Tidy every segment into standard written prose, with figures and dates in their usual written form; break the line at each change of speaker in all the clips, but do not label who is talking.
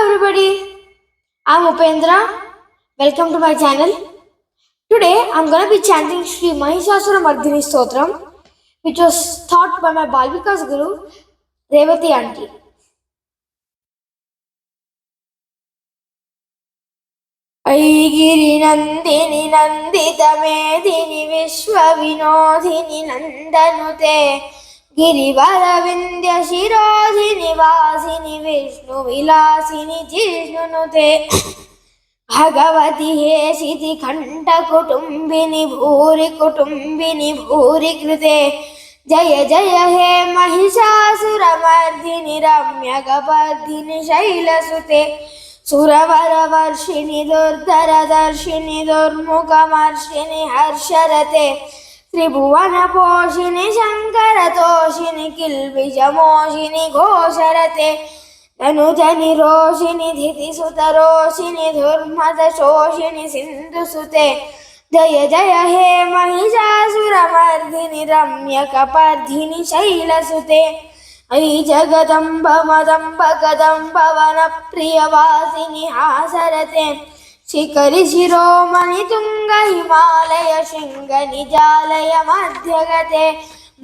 everybody, I'm Upendra. Welcome to my channel. Today I'm gonna be chanting Sri Mahishasura Mardini Stotram, which was taught by my Balvikas Guru, Revati Auntie. ऐगिरि नन्दिनि नन्दितमेदिनि विश्वविनोदिनि नन्दनुते गिरिवरविन्द्य शिरोधिनि वासिनि विष्णुविलासिनि जिष्णुनुते भगवति हेशिति कण्ठकुटुम्बिनि भूरि कुटुम्बिनि भूरि कृते जय जय हे महिषासुरमर्दिनि रम्यकपर्दिनि शैलसुते सुरवरवर्षिणि दुर्धरदर्शिनि दुर्मुखमर्षिणि हर्षरते त्रिभुवनपोषिणि शङ्करतोषिणि किल्बिषमोषिणि घोषरते तनुजनि रोषिणि धितिसुतरोषिणि दुर्मदशोषिणि सिन्धुसुते जय जय हे महिषासुरमर्दिनि रम्यकपर्दिनि शैलसुते ऐ जगदम्ब मदम्ब कदम्ब वनप्रियवासिनि हासरते शिखरि शिरोमणि तुङ्ग हिमालय शृङ्ग निजालय मध्यगते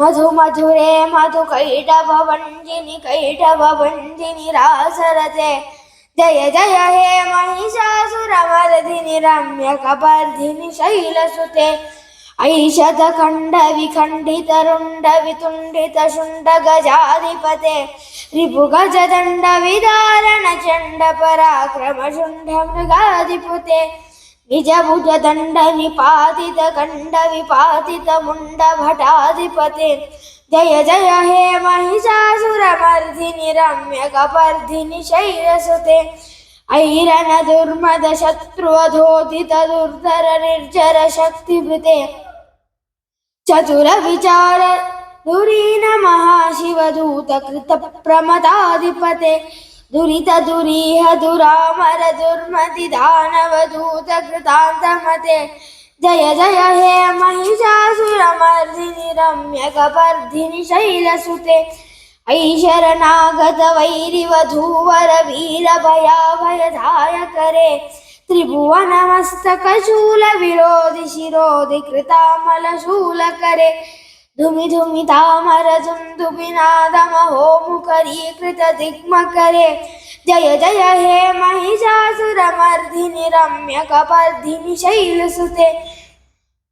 मधु मधुरे मधु कैटभवञ्जिनि रासरते जय जय हे महिषासुरमर्दिनि रम्यकपर्दिनि शैलसुते ऐशतखण्ड विखण्डित रुण्ड वितुण्डित शुण्ड गजाधिपते रिपुगजदण्ड विदारण चण्ड पराक्रम शुण्ड मृगाधिपते निजभुजदण्ड निपातित खण्ड विपातित मुण्ड भटाधिपते जय जय हे महिषासुरमर्दिनि रम्यकपर्दिनि शैलसुते ऐरन दुर्मद शत्रुवधोदित दुर्धर निर्जर शक्तिभृते चतुर विचार धुरीन महाशिवदूत कृत प्रमदाधिपते दुरित दुरीह दुरामर दुर्मति दानवदूत कृतान्तमते जय जय हे महिषासुरमर्दिनि रम्यकपर्दिनि शैलसुते ऐशरणागत वैरिवधूवर वीर भयाभयदायकरे त्रिभुवनमस्तकशूल विरोधि शिरोधि कृतामलशूलकरे धुमि धुमि तामर दुन्दुभिनादमहो मुखरीकृत दिग्मकरे जय जय हे महिषासुरमर्दिनि रम्यकपर्दिनि शैलसुते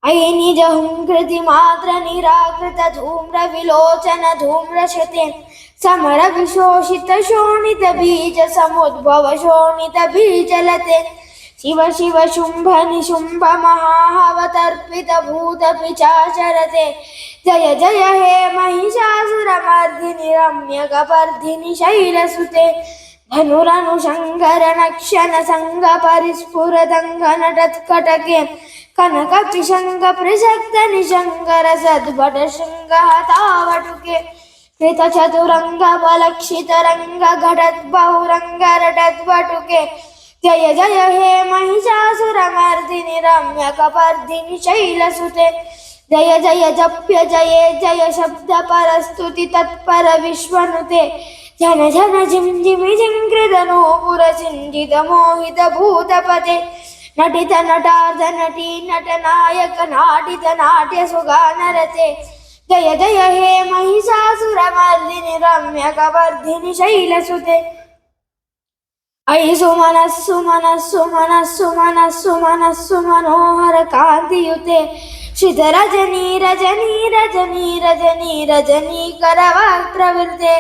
ऐ निजहुङ्कृति मात्र निराकृत धूम्र विलोचन धूम्रशते समर विशोषित शोणित बीज समुद्भव शोणित बीजलते शिव शिव शुम्भ निशुम्भ महाहवतर्पित भूत पिशाचरते जय जय हे महिषासुरमर्दिनि रम्यकपर्दिनि शैलसुते धनुरनुशङ्कर नक्षन संग परिस्फुरदङ्गन तत्कटके कनक पिशंग प्रशक्त निशंकर सद्भट शृंग हतावटुके कृत चतुरंग बलक्षित रंग घटत बहुरंग रटत वटुके जय जय हे महिषासुरमर्दिनि रम्यकपर्दिनि शैलसुते जय जय जप्य जये जय शब्द परस्तुति तत्पर विश्वनुते जन जन जिम जिमि जिंकृत नूपुर सिंजित मोहित भूतपते नटित नटार्ध नटी नटनायक नाटित नाट्य सुगानरते जय जय हे महिषासुरमर्दिनि रम्यकपर्दिनि शैलसुते ऐ सुमनस्सु मनस्सु मनस्सु मनस्सु मनस्सु मनोहर कान्तियुते श्रितरजनी रजनी रजनी रजनी रजनी करवक्त्रवृते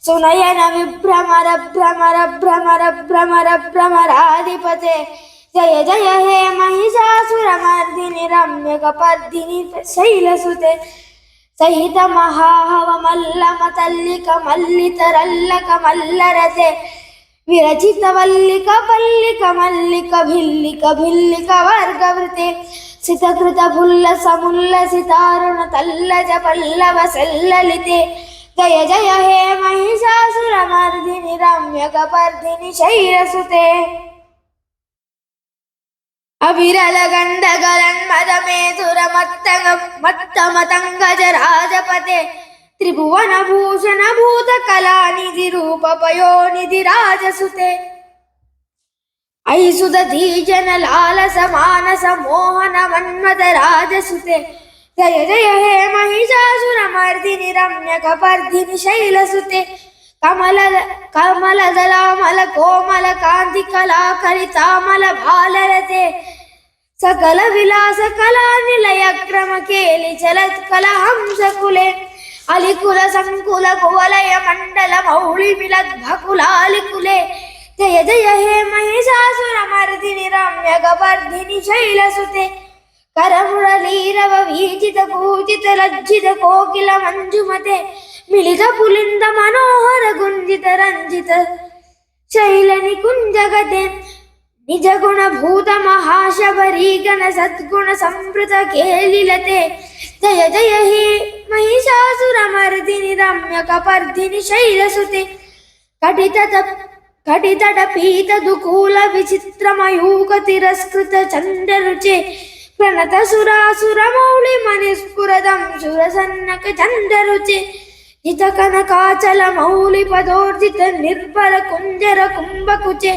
सुनयन विभ्रमर भ्रमर भ्रमर भ्रमर भ्रमराधिपते जय जय हे महिषासुरमर्दिनि रम्यकपर्दिनि शैलसुते सहित महाहव मल्लम तल्लिक मल्लितरल्लक मल्लरते विरचित वल्लिक पल्लिक मल्लिक भिल्लिक भिल्लिक वर्गवृते सितकृत फुल्ल समुल्ल सितारुण तल्लज पल्लव सल्ललिते जय जय हे महिषासुरमर्दिनि रम्यकपर्दिनि शैलसुते अविरल गण्डगलन्मद मेधुर मत्तमतङ्गज राजपते त्रिभुवन भूषण भूत कलानिधि रूप पयोनिधि राजसुते ऐ सुदधी जनलालस मानस मोहन मन्मथ राजसुते जय जय हे महिषासुरमर्दिनि रम्यकपर्दिनि शैलसुते कमल कमलदलामल कोमल कान्ति कलाकलितामल भालरते सकल विलास कला निलय क्रम केलि चलत् कलहंसकुले अलिकुल संकुल कुवलय मंडल मौळि मिलद्भकुलालिकुले जय जय हे महिषासुरमर्दिनि रम्यकपर्दिनि शैलसुते करमुरलीरव वीजित कूजित लज्जित कोकिल मंजुमते मिलित पुलिंद मनोहर गुंजित रंजित शैल निकुंजगते निज गुण भूत महाशबरी गण सद्गुण संप्रत केलिलते जय जय हे महिषासुरमर्दिनि रम्यकपर्दिनि शैलसुते कटितटपीत दुकूल विचित्रमयूक तिरस्कृत चंडरुचे प्रणत सुरासुर मौळि मणिस्फुरदं सुरसन्नक चंडरुचे जित कनकाचल मौळि पदोर्जित निर्भर कुंजर कुंभकुचे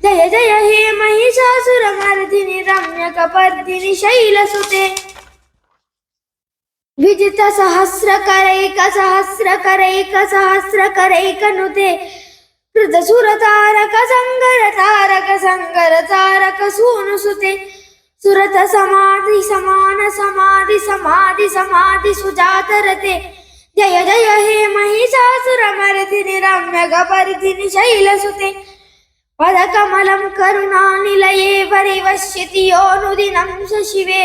जय जय हे महिषासुरमर्दिनि रम्यकपर्दिनि शैलसुते विजित सहस्रकरैक सहस्रकरैक सहस्रकरैकनुते कृत सुरतारक संगर तारक सूनुसुते सुरत समाधि समान समाधि समाधि समाधि सुजातरते जय जय हे महिषासुरमर्दिनि रम्यकपर्दिनि शैलसुते पदकमलं करुणानिलये परिवश्यति योऽनुदिनं शिवे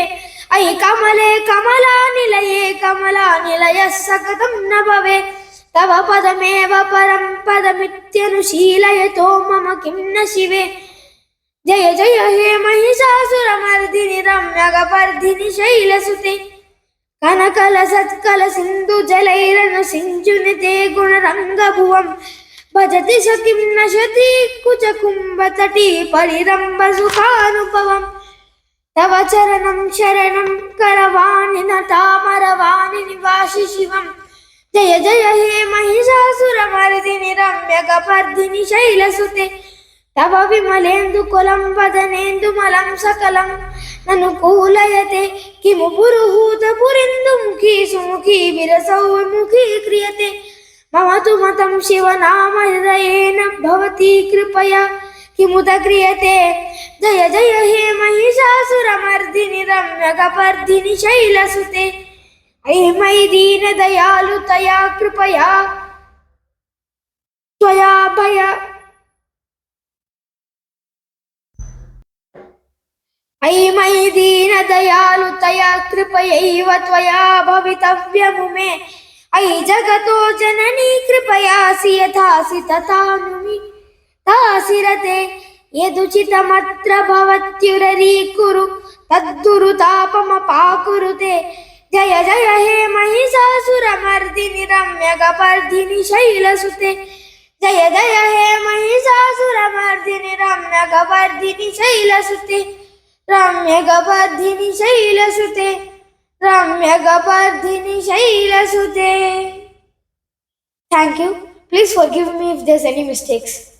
अयि कमले कमलानिलये कमलानिलयः सकतं न भवेत् तव पदमेव परं पदमित्यनुशीलयतो मम किं न शिवे जय जय हे महिषासुरमर्दिनि रम्यकपर्दिनि शैलसुते कनकल सत्कल सिन्धु जलैरनु सिञ्चुनिते गुणरङ्गभुवं भजति स किं नशति कुचकुम्भतटी परिरम्भ सुखानुभवम् तव चरणं शरणं करवाणि नतामरवाणि निवासि शिवम् जय जय हे महिषासुरमर्दिनि रम्यकपर्दिनि शैलसुते तव विमलेन्दुकुलं वदनेन्दुमलं सकलं ननुकूलयते किमु पुरुहूतपुरिन्दुमुखी सुमुखी विरसौ विमुखी क्रियते मम तु मतं शिवनामहृदयेन भवती कृपया किमुत क्रियते जय जय हे महिषासुरमर्दिनि रम्यकपर्दिनि शैलसुते ऐ मयि दीनदयालुतया कृपया त्वया भय ऐ मयि दीनदयालुतया कृपयैव त्वया भवितव्यमु मे ऐ जगतो जननी कृपयासि यथासि तथानुमि तासिरते यदुचितमत्र भवत्युररीकुरु तद्दुरुतापमपाकुरुते जय जय हे महिषासुरमर्दिनि रम्यकपर्दिनि शैलसुते जय जय हे महिषासुरमर्दिनि रम्यकपर्दिनि शैलसुते रम्यकपर्दिनि शैलसुते रम्यकपर्दिनि शैलसुते. Thank you. Please forgive me if there's any mistakes.